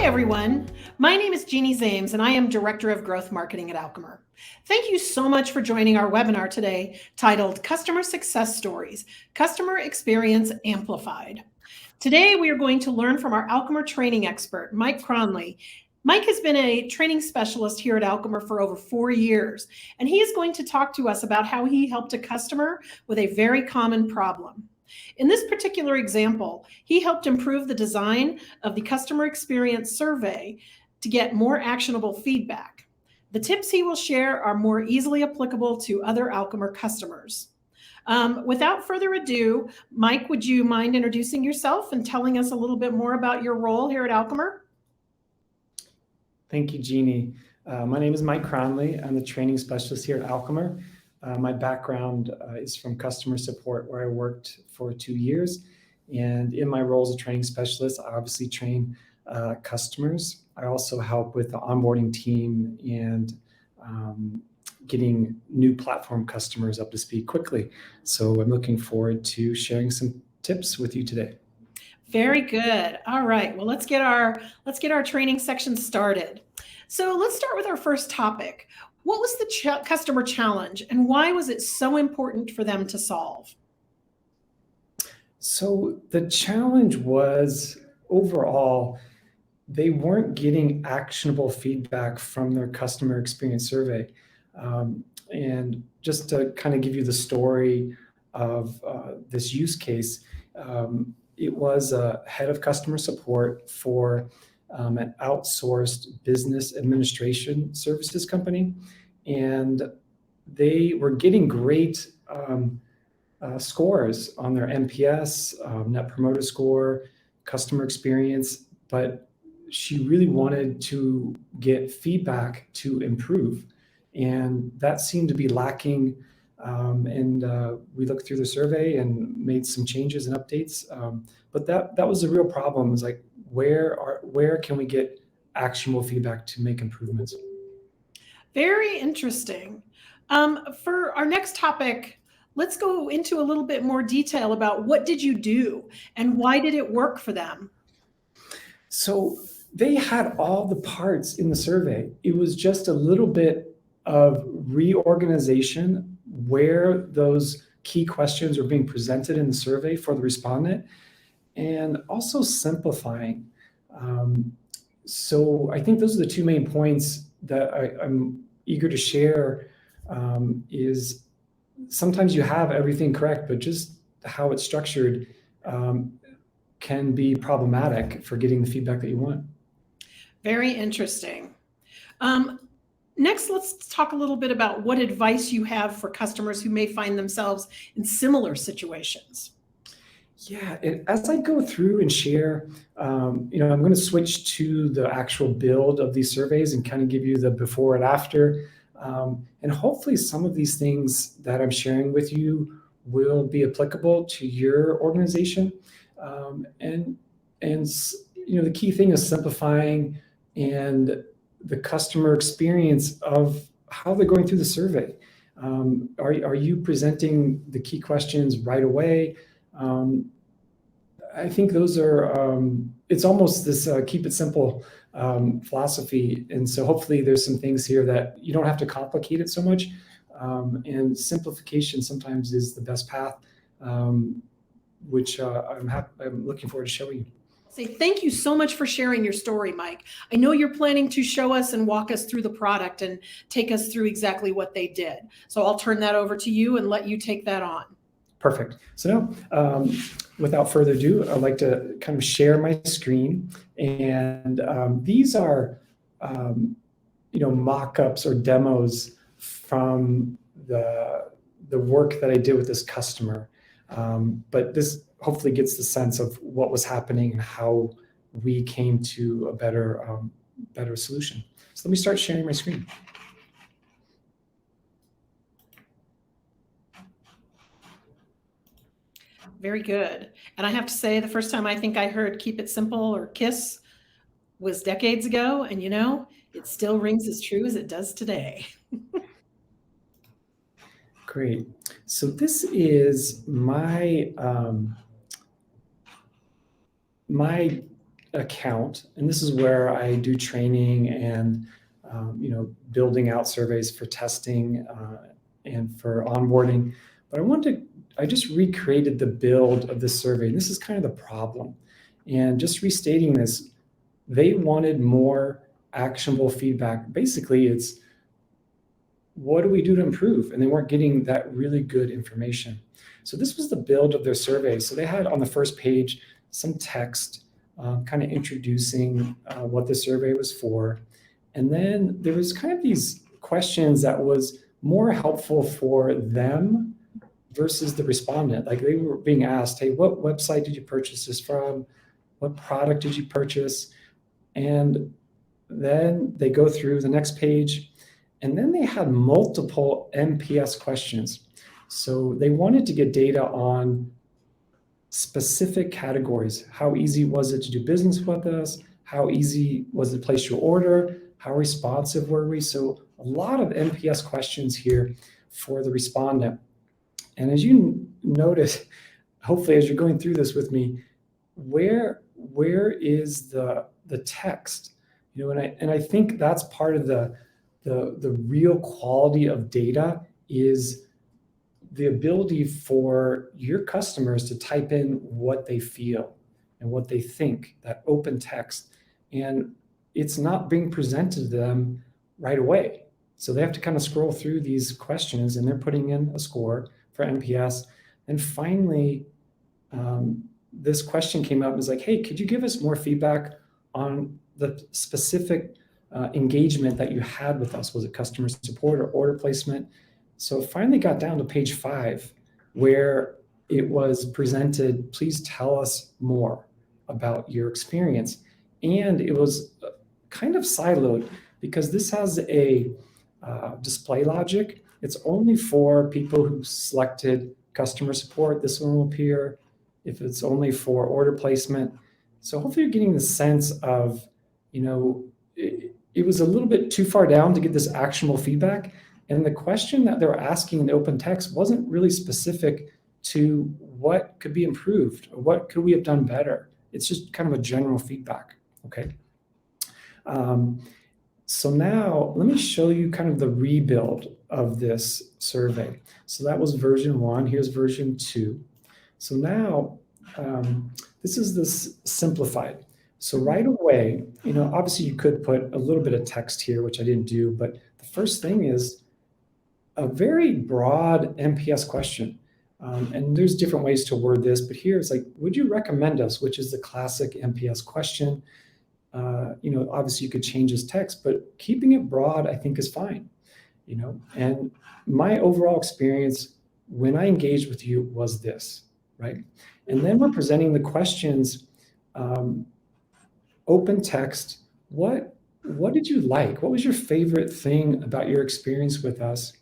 everyone. My name is Jeannie Zames, and I am Director of Growth Marketing at Alchemer. Thank you so much for joining our webinar today titled Customer Success Stories, Customer Experience Amplified. Today, we are going to learn from our Alchemer training expert, Mike Cronley. Mike has been a training specialist here at Alchemer for over 4 years, and he is going to talk to us about how he helped a customer with a very common problem. In this particular example, he helped improve the design of the customer experience survey to get more actionable feedback. The tips he will share are more easily applicable to other Alchemer customers. Without further ado, Mike, would you mind introducing yourself and telling us a little bit more about your role here at Alchemer? Thank you, Jeannie. My name is Mike Cronley. I'm the training specialist here at Alchemer. My background is from customer support, where I worked for 2 years. And in my role as a training specialist, I obviously train customers. I also help with the onboarding team and getting new platform customers up to speed quickly. So I'm looking forward to sharing some tips with you today. Very good. All right. Well, let's get our training section started. So let's start with our first topic. What was the customer challenge, and why was it so important for them to solve? So the challenge was, overall, they weren't getting actionable feedback from their customer experience survey. And just to kind of give you the story of this use case, it was a head of customer support for an outsourced business administration services company. And they were getting great scores on their NPS, Net Promoter Score, customer experience, but she really wanted to get feedback to improve. And that seemed to be lacking. We looked through the survey and made some changes and updates. But that was a real problem. It's like, where can we get actionable feedback to make improvements? Very interesting. For our next topic, let's go into a little bit more detail about what did you do and why did it work for them? So they had all the parts in the survey. It was just a little bit of reorganization where those key questions are being presented in the survey for the respondent, and also simplifying. So I think those are the two main points that I'm eager to share. Is sometimes you have everything correct, but just how it's structured can be problematic for getting the feedback that you want. Very interesting. Next, let's talk a little bit about what advice you have for customers who may find themselves in similar situations. Yeah, as I go through and share, I'm going to switch to the actual build of these surveys and kind of give you the before and after. And hopefully some of these things that I'm sharing with you will be applicable to your organization. And the key thing is simplifying and the customer experience of how they're going through the survey. Are you presenting the key questions right away? I think those are, it's almost this keep it simple philosophy. And so hopefully there's some things here that you don't have to complicate it so much. And simplification sometimes is the best path, which I'm looking forward to showing you. Thank you so much for sharing your story, Mike. I know you're planning to show us and walk us through the product and take us through exactly what they did. So I'll turn that over to you and let you take that on. Perfect. So now, without further ado, I'd like to kind of share my screen. And these are, mock-ups or demos from the work that I did with this customer. But this hopefully gets the sense of what was happening and how we came to a better solution. So let me start sharing my screen. Very good. And I have to say, the first time I think I heard Keep It Simple or KISS was decades ago. And it still rings as true as it does today. Great. So this is my account, and this is where I do training and building out surveys for testing and for onboarding. But I just recreated the build of this survey. And this is kind of the problem. And just restating this, they wanted more actionable feedback. Basically, it's what do we do to improve? And they weren't getting that really good information. So this was the build of their survey. So they had on the first page some text kind of introducing what the survey was for. And then there was kind of these questions that was more helpful for them versus the respondent. Like they were being asked, hey, what website did you purchase this from? What product did you purchase? And then they go through the next page, and then they had multiple NPS questions. So they wanted to get data on specific categories. How easy was it to do business with us? How easy was it to place your order? How responsive were we? So a lot of NPS questions here for the respondent. And as you notice, hopefully as you're going through this with me, where is the text? And I think that's part of the real quality of data is the ability for your customers to type in what they feel and what they think, that open text. And it's not being presented to them right away. So they have to kind of scroll through these questions, and they're putting in a score for NPS. And finally, this question came up and was like, hey, could you give us more feedback on the specific engagement that you had with us? Was it customer support or order placement? So it finally got down to page 5, where it was presented, please tell us more about your experience. And it was kind of siloed because this has a display logic. It's only for people who selected customer support. This one will appear. If it's only for order placement. So hopefully you're getting the sense of, it was a little bit too far down to get this actionable feedback. And the question that they were asking in the open text wasn't really specific to what could be improved or what could we have done better. It's just kind of a general feedback, okay? So now let me show you kind of the rebuild of this survey. So that was version 1, here's version 2. So now this is this simplified. So right away, obviously you could put a little bit of text here, which I didn't do, but the first thing is a very broad NPS question. And there's different ways to word this, but here it's like, would you recommend us, which is the classic NPS question. Obviously you could change this text, but keeping it broad, I think is fine. And my overall experience when I engaged with you was this, right? And then we're presenting the questions, open text. What did you like? What was your favorite thing about your experience with us?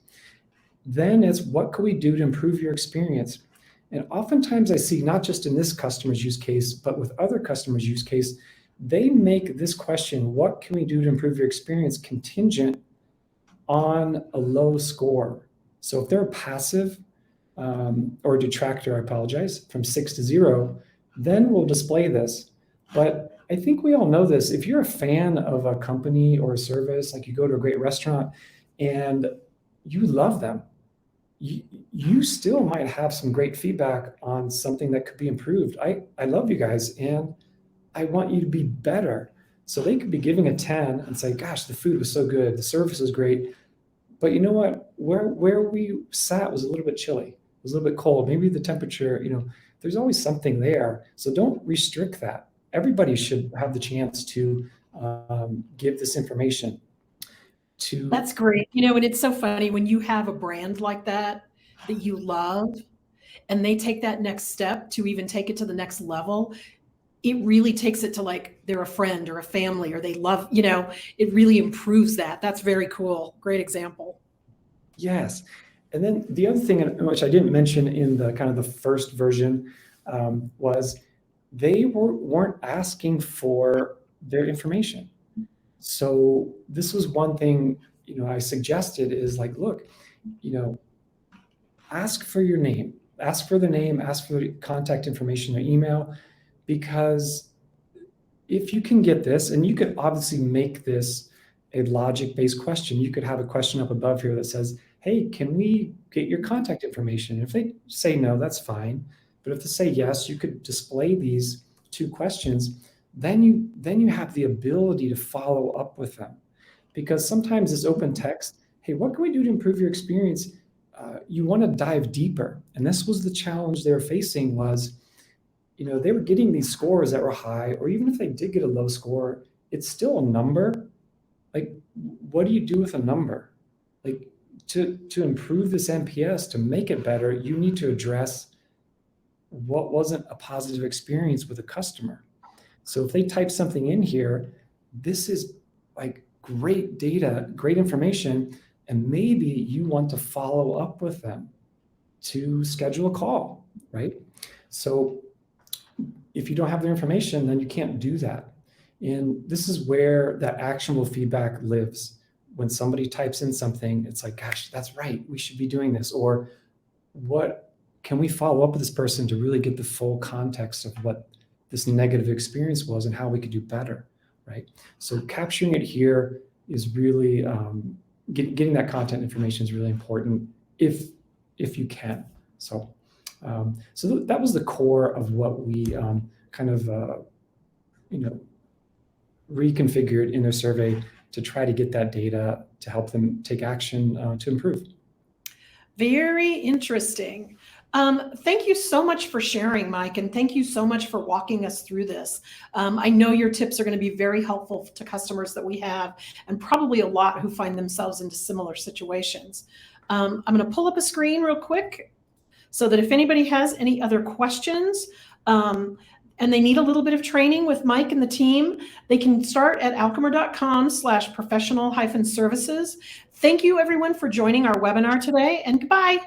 Then it's what could we do to improve your experience? And oftentimes I see, not just in this customer's use case, but with other customers' use case, they make this question, what can we do to improve your experience, contingent on a low score. So if they're passive or detractor, I apologize, from 6 to 0, then we'll display this. But I think we all know this. If you're a fan of a company or a service, like you go to a great restaurant and you love them, you still might have some great feedback on something that could be improved. I love you guys and I want you to be better. So they could be giving a 10 and say, gosh, the food was so good, the service was great. But you know what? Where we sat was a little bit chilly. It was a little bit cold. Maybe the temperature, there's always something there. So don't restrict that. Everybody should have the chance to give this information. That's great. And it's so funny when you have a brand like that you love, and they take that next step to even take it to the next level. It really takes it to like they're a friend or a family or they love, it really improves that. That's very cool. Great example. Yes. And then the other thing, which I didn't mention in the kind of the first version, was they weren't asking for their information. So this was one thing, I suggested is like, look, ask for your name, ask for the name, ask for the contact information or email, because if you can get this, and you could obviously make this a logic-based question. You could have a question up above here that says, hey, can we get your contact information? If they say no, that's fine. But if they say yes, you could display these two questions. Then you have the ability to follow up with them. Because sometimes it's open text, hey, what can we do to improve your experience? You want to dive deeper. And this was the challenge they were facing was, they were getting these scores that were high, or even if they did get a low score, it's still a number. Like, what do you do with a number? Like, to improve this NPS, to make it better, you need to address what wasn't a positive experience with a customer. So if they type something in here, this is like great data, great information, and maybe you want to follow up with them to schedule a call, right? So if you don't have their information, then you can't do that. And this is where that actionable feedback lives. When somebody types in something, it's like, gosh, that's right, we should be doing this. Or what can we follow up with this person to really get the full context of what this negative experience was and how we could do better, right? So capturing it here is really, getting that content information is really important if you can. So that was the core of what we reconfigured in their survey to try to get that data to help them take action to improve. Very interesting. Thank you so much for sharing, Mike, and thank you so much for walking us through this. I know your tips are going to be very helpful to customers that we have, and probably a lot who find themselves into similar situations. I'm going to pull up a screen real quick so that if anybody has any other questions, and they need a little bit of training with Mike and the team, they can start at alchemer.com/professional-services. Thank you, everyone, for joining our webinar today, and goodbye.